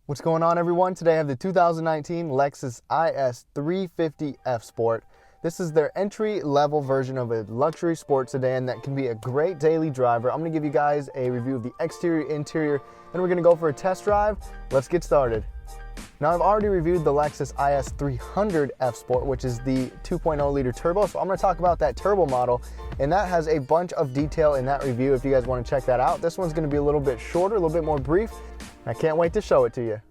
What's going on, everyone? Today I have the 2019 Lexus IS 350F Sport. This is their entry-level version of a luxury sports sedan that can be a great daily driver. I'm going to give you guys a review of the exterior, interior, and we're going to go for a test drive. Let's get started. Now, I've already reviewed the Lexus IS 300F Sport, which is the 2.0 liter turbo, so I'm going to talk about that turbo model, and that has a bunch of detail in that review if you guys want to check that out. This one's going to be a little bit shorter, a little bit more brief. I can't wait to show it to you.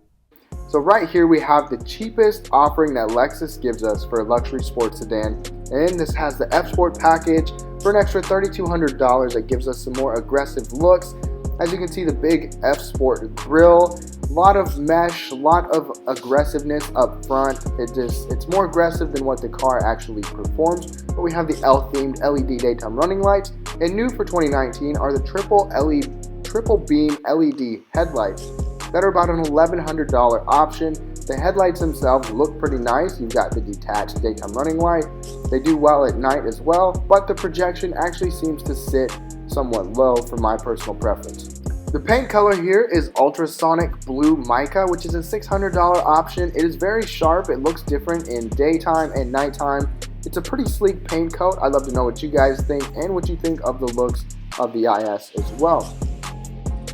So right here we have the cheapest offering that Lexus gives us for a luxury sports sedan, and this has the F Sport package for an extra $3,200 that gives us some more aggressive looks. As you can see, the big F Sport grille, a lot of mesh, a lot of aggressiveness up front. It's more aggressive than what the car actually performs. But we have the L-themed LED daytime running lights, and new for 2019 are the triple beam LED headlights that are about an $1,100 option. The headlights themselves look pretty nice. You've got the detached daytime running light. They do well at night as well, but the projection actually seems to sit somewhat low for my personal preference. The paint color here is ultrasonic blue mica, which is a $600 option. It is very sharp. It looks different in daytime and nighttime. It's a pretty sleek paint coat. I'd love to know what you guys think and what you think of the looks of the IS as well.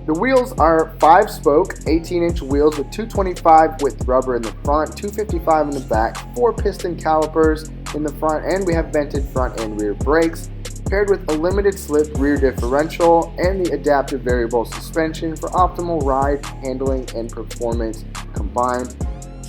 The wheels are 5-spoke, 18-inch wheels with 225 width rubber in the front, 255 in the back, 4 piston calipers in the front, and we have vented front and rear brakes, paired with a limited slip rear differential and the adaptive variable suspension for optimal ride, handling, and performance combined.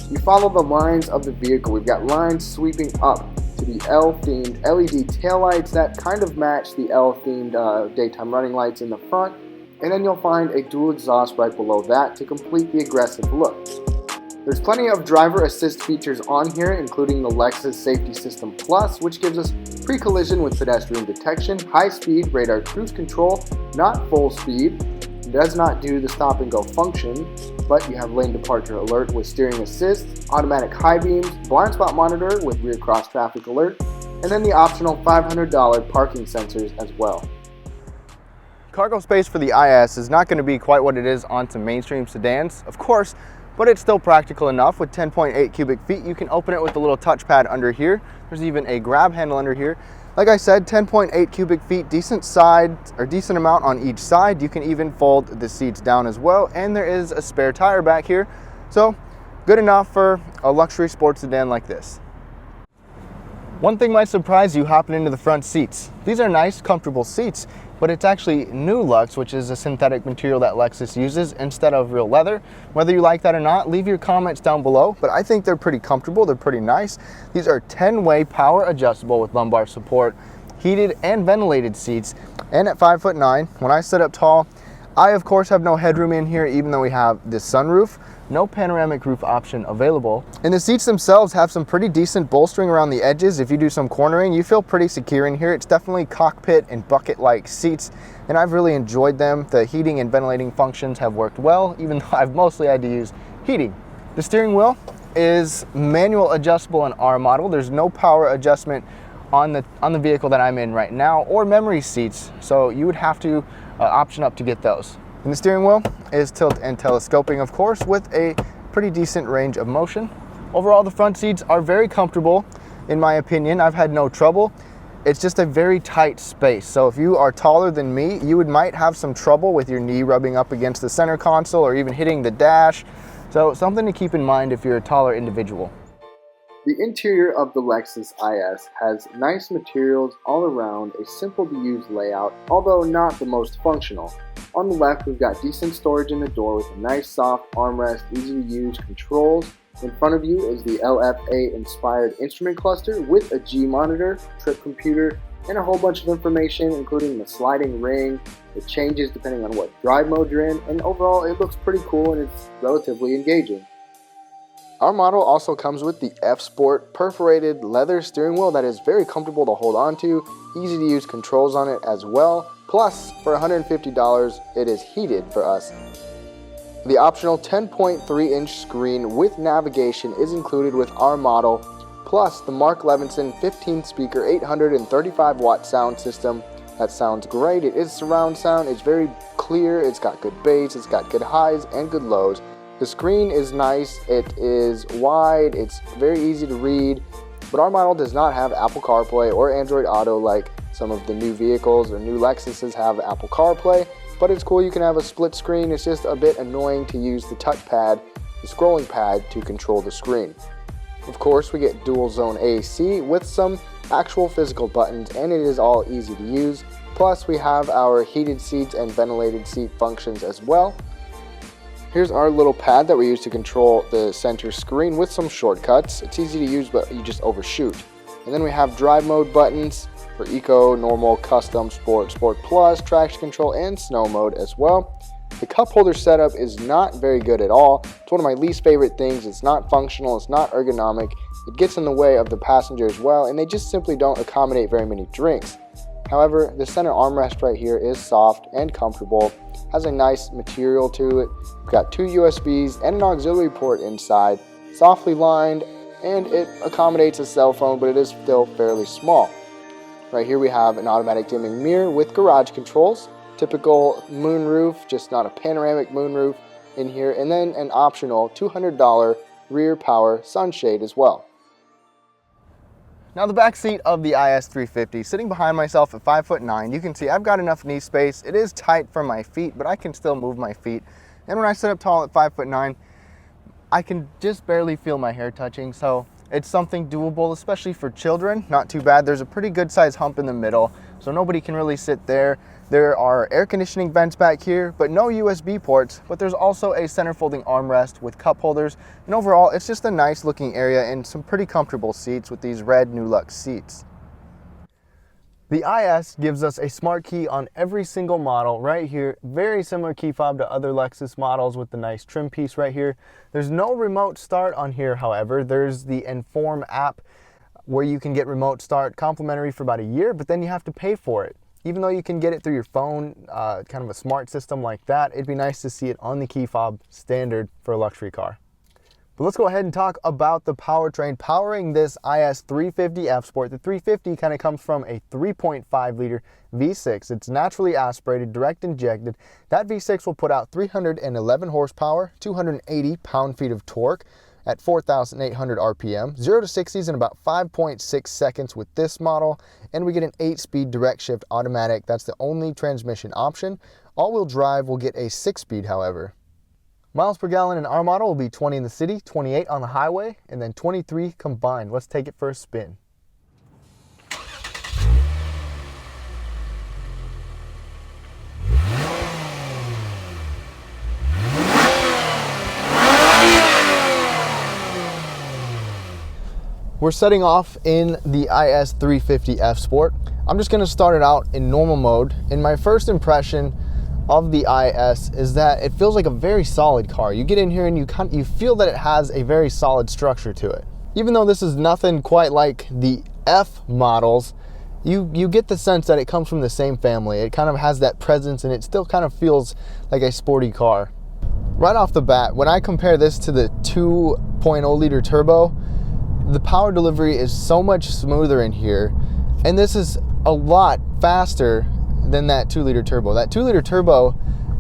We follow the lines of the vehicle. We've got lines sweeping up to the L-themed LED taillights that kind of match the L-themed daytime running lights in the front. And then you'll find a dual exhaust right below that to complete the aggressive look. There's plenty of driver assist features on here, including the Lexus Safety System Plus, which gives us pre-collision with pedestrian detection, high-speed radar cruise control, not full speed, does not do the stop and go function, but you have lane departure alert with steering assist, automatic high beams, blind spot monitor with rear cross traffic alert, and then the optional $500 parking sensors as well. Cargo space for the IS is not going to be quite what it is on some mainstream sedans, of course, but it's still practical enough. With 10.8 cubic feet, you can open it with a little touchpad under here. There's even a grab handle under here. Like I said, 10.8 cubic feet, decent amount on each side. You can even fold the seats down as well, and there is a spare tire back here, so good enough for a luxury sports sedan like this. One thing might surprise you hopping into the front seats. These are nice, comfortable seats, but it's actually New Lux, which is a synthetic material that Lexus uses instead of real leather. Whether you like that or not, leave your comments down below, but I think they're pretty comfortable, they're pretty nice. These are 10-way power adjustable with lumbar support, heated and ventilated seats, and at 5'9", when I sit up tall, I of course have no headroom in here even though we have this sunroof. No panoramic roof option available. And the seats themselves have some pretty decent bolstering around the edges. If you do some cornering, you feel pretty secure in here. It's definitely cockpit and bucket-like seats, and I've really enjoyed them. The heating and ventilating functions have worked well, even though I've mostly had to use heating. The steering wheel is manual adjustable on our model. There's no power adjustment on the vehicle that I'm in right now, or memory seats, so you would have to option up to get those. And the steering wheel is tilt and telescoping, of course, with a pretty decent range of motion. Overall, the front seats are very comfortable, in my opinion. I've had no trouble. It's just a very tight space. So if you are taller than me, you might have some trouble with your knee rubbing up against the center console or even hitting the dash. So something to keep in mind if you're a taller individual. The interior of the Lexus IS has nice materials all around, a simple to use layout, although not the most functional. On the left, we've got decent storage in the door with a nice soft armrest, easy to use controls. In front of you is the LFA inspired instrument cluster with a G monitor, trip computer, and a whole bunch of information, including the sliding ring. It changes depending on what drive mode you're in, and overall it looks pretty cool and it's relatively engaging. Our model also comes with the F Sport perforated leather steering wheel that is very comfortable to hold on to, easy to use controls on it as well. Plus, for $150, it is heated for us. The optional 10.3-inch screen with navigation is included with our model, plus the Mark Levinson 15-speaker 835-watt sound system. That sounds great. It is surround sound. It's very clear. It's got good bass. It's got good highs and good lows. The screen is nice, it is wide, it's very easy to read, but our model does not have Apple CarPlay or Android Auto like some of the new vehicles or new Lexuses have Apple CarPlay, but it's cool you can have a split screen. It's just a bit annoying to use the touchpad, the scrolling pad, to control the screen. Of course, we get dual zone AC with some actual physical buttons, and it is all easy to use. Plus, we have our heated seats and ventilated seat functions as well. Here's our little pad that we use to control the center screen with some shortcuts. It's easy to use, but you just overshoot. And then we have drive mode buttons for Eco, Normal, Custom, Sport, Sport Plus, Traction Control, and Snow mode as well. The cup holder setup is not very good at all. It's one of my least favorite things. It's not functional, it's not ergonomic. It gets in the way of the passenger as well, and they just simply don't accommodate very many drinks. However, the center armrest right here is soft and comfortable, has a nice material to it. We've got 2 USBs and an auxiliary port inside, softly lined, and it accommodates a cell phone, but it is still fairly small. Right here we have an automatic dimming mirror with garage controls, typical moonroof, just not a panoramic moonroof in here, and then an optional $200 rear power sunshade as well. Now the back seat of the IS 350, sitting behind myself at 5'9", you can see I've got enough knee space. It is tight for my feet, but I can still move my feet. And when I sit up tall at 5'9", I can just barely feel my hair touching, so it's something doable, especially for children. Not too bad. There's a pretty good size hump in the middle, so nobody can really sit there. There are air conditioning vents back here, but no USB ports, but there's also a center folding armrest with cup holders, and overall it's just a nice looking area and some pretty comfortable seats with these red Nulux seats. The IS gives us a smart key on every single model right here, very similar key fob to other Lexus models with the nice trim piece right here. There's no remote start on here, however. There's the Inform app where you can get remote start complimentary for about a year, but then you have to pay for it. Even though you can get it through your phone, kind of a smart system like that, it'd be nice to see it on the key fob standard for a luxury car. But let's go ahead and talk about the powertrain powering this IS 350 F Sport. The 350 kind of comes from a 3.5 liter V6. It's naturally aspirated, direct injected. That V6 will put out 311 horsepower, 280 pound-feet of torque at 4,800 RPM. 0 to 60s in about 5.6 seconds with this model, and we get an 8-speed direct shift automatic. That's the only transmission option. All-wheel drive will get a 6-speed, however. Miles per gallon in our model will be 20 in the city, 28 on the highway, and then 23 combined. Let's take it for a spin. We're setting off in the IS 350 F Sport. I'm just gonna start it out in normal mode. And my first impression of the IS is that it feels like a very solid car. You get in here and you feel that it has a very solid structure to it. Even though this is nothing quite like the F models, you get the sense that it comes from the same family. It kind of has that presence and it still kind of feels like a sporty car. Right off the bat, when I compare this to the 2.0 liter turbo, the power delivery is so much smoother in here, and this is a lot faster than that 2 liter turbo. That 2 liter turbo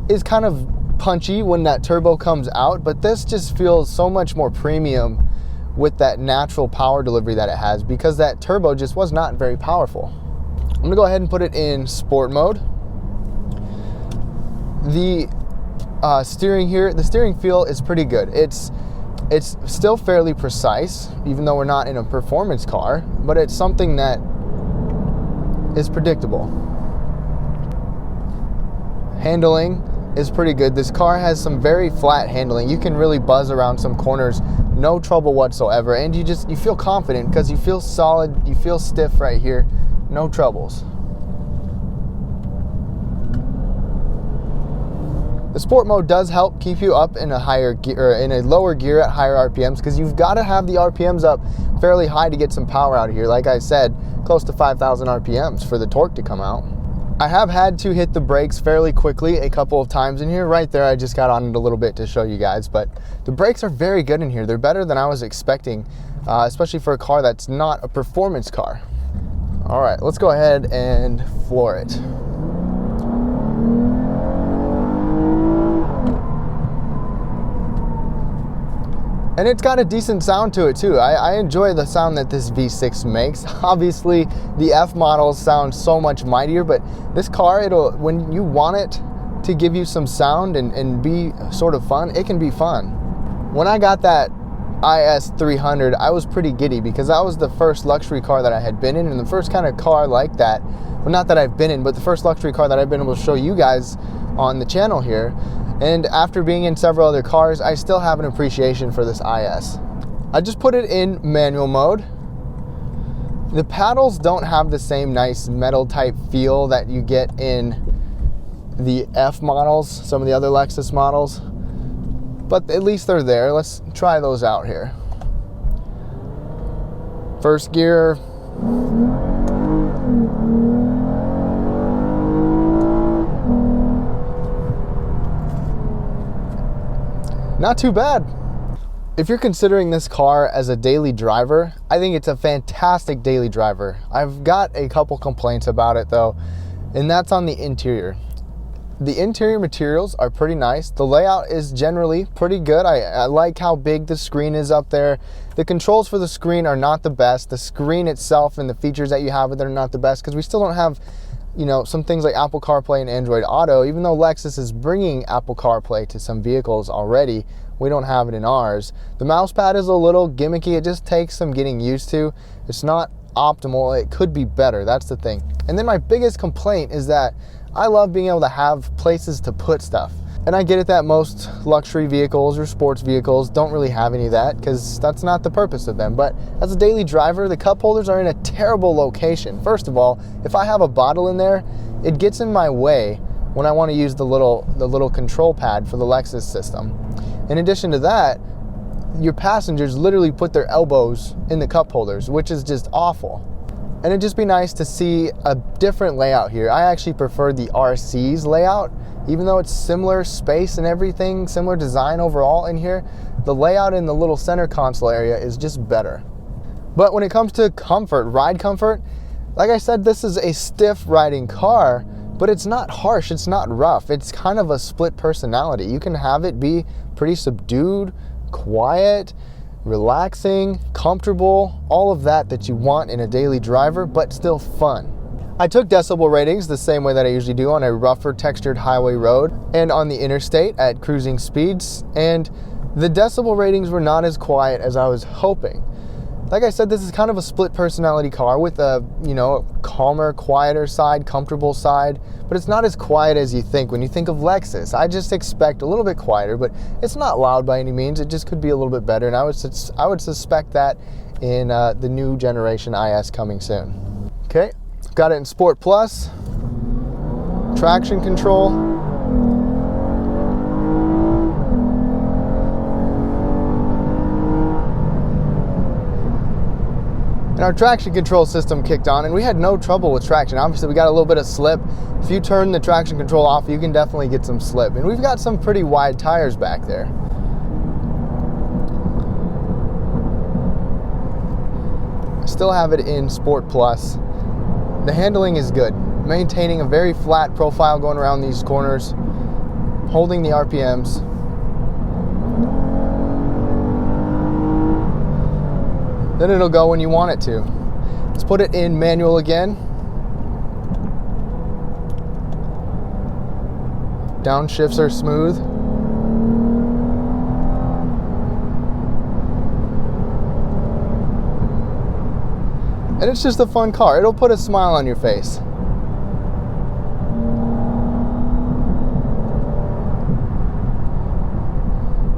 is kind of punchy when that turbo comes out, but this just feels so much more premium with that natural power delivery that it has, because that turbo just was not very powerful. I'm gonna go ahead and put it in sport mode. The steering feel is pretty good. It's still fairly precise, even though we're not in a performance car, but it's something that is predictable. Handling is pretty good. This car has some very flat handling. You can really buzz around some corners, no trouble whatsoever, and you feel confident because you feel solid, you feel stiff right here, no troubles. The sport mode does help keep you up in a higher gear, or in a lower gear at higher RPMs, because you've got to have the RPMs up fairly high to get some power out of here. Like I said, close to 5,000 RPMs for the torque to come out. I have had to hit the brakes fairly quickly a couple of times in here. Right there, I just got on it a little bit to show you guys, but the brakes are very good in here. They're better than I was expecting, especially for a car that's not a performance car. All right, let's go ahead and floor it. And it's got a decent sound to it too. I enjoy the sound that this V6 makes. Obviously, the F models sound so much mightier, but this car, when you want it to give you some sound and be sort of fun, it can be fun. When I got that IS 300, I was pretty giddy because that was the first luxury car that I had been in, and the first kind of car like that, well, not that I've been in, but the first luxury car that I've been able to show you guys on the channel here. And after being in several other cars, I still have an appreciation for this IS. I just put it in manual mode. The paddles don't have the same nice metal type feel that you get in the F models, some of the other Lexus models, but at least they're there. Let's try those out here. First gear. Not too bad. If you're considering this car as a daily driver, I think it's a fantastic daily driver. I've got a couple complaints about it though, and that's on the interior. The interior materials are pretty nice. The layout is generally pretty good. I like how big the screen is up there. The controls for the screen are not the best. The screen itself and the features that you have with it are not the best because we still don't have, you know, some things like Apple CarPlay and Android Auto. Even though Lexus is bringing Apple CarPlay to some vehicles already, we don't have it in ours. The mouse pad is a little gimmicky. It just takes some getting used to. It's not optimal. It could be better. That's the thing. And then my biggest complaint is that I love being able to have places to put stuff. And I get it that most luxury vehicles or sports vehicles don't really have any of that because that's not the purpose of them. But as a daily driver, the cup holders are in a terrible location. First of all, if I have a bottle in there, it gets in my way when I want to use the little control pad for the Lexus system. In addition to that, your passengers literally put their elbows in the cup holders, which is just awful. And it'd just be nice to see a different layout here. I actually prefer the RC's layout, even though it's similar space and everything, similar design overall in here. The layout in the little center console area is just better. But when it comes to comfort, ride comfort, like I said, this is a stiff riding car, but it's not harsh, it's not rough. It's kind of a split personality. You can have it be pretty subdued, quiet, relaxing, comfortable, all of that you want in a daily driver, but still fun. I took decibel ratings the same way that I usually do on a rougher textured highway road and on the interstate at cruising speeds, and the decibel ratings were not as quiet as I was hoping. Like I said, this is kind of a split personality car with a, calmer, quieter side, comfortable side, but it's not as quiet as you think. When you think of Lexus, I just expect a little bit quieter, but it's not loud by any means. It just could be a little bit better, and I would suspect that in the new generation IS coming soon. Okay, got it in Sport Plus, traction control. And our traction control system kicked on, and we had no trouble with traction. Obviously, we got a little bit of slip. If you turn the traction control off, you can definitely get some slip. And we've got some pretty wide tires back there. Still have it in Sport Plus. The handling is good. Maintaining a very flat profile going around these corners. Holding the RPMs. Then it'll go when you want it to. Let's put it in manual again. Downshifts are smooth. And it's just a fun car. It'll put a smile on your face.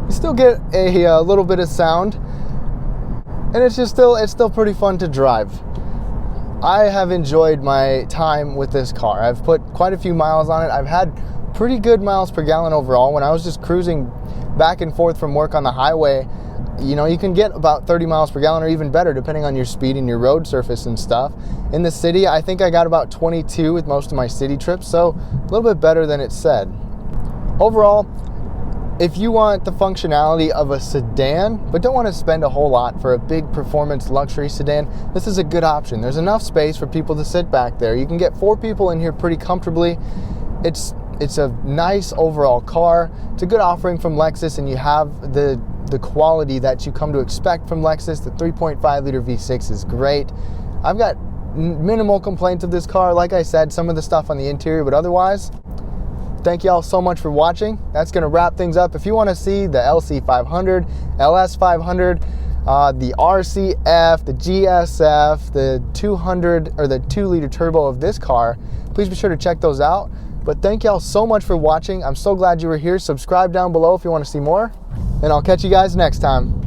You still get a little bit of sound. And it's still pretty fun to drive. I have enjoyed my time with this car. I've put quite a few miles on it. I've had pretty good miles per gallon overall. When I was just cruising back and forth from work on the highway, you can get about 30 miles per gallon or even better depending on your speed and your road surface and stuff. In the city, I think I got about 22 with most of my city trips, so a little bit better than it said. Overall, if you want the functionality of a sedan, but don't want to spend a whole lot for a big performance luxury sedan, this is a good option. There's enough space for people to sit back there. You can get 4 people in here pretty comfortably. It's a nice overall car. It's a good offering from Lexus, and you have the the quality that you come to expect from Lexus. The 3.5 liter V6 is great. I've got minimal complaints of this car. Like I said, some of the stuff on the interior, but otherwise, thank y'all so much for watching. That's gonna wrap things up. If you wanna see the LC500, LS500, the RCF, the GSF, the 200 or the 2 liter turbo of this car, please be sure to check those out. But thank y'all so much for watching. I'm so glad you were here. Subscribe down below if you want to see more, and I'll catch you guys next time.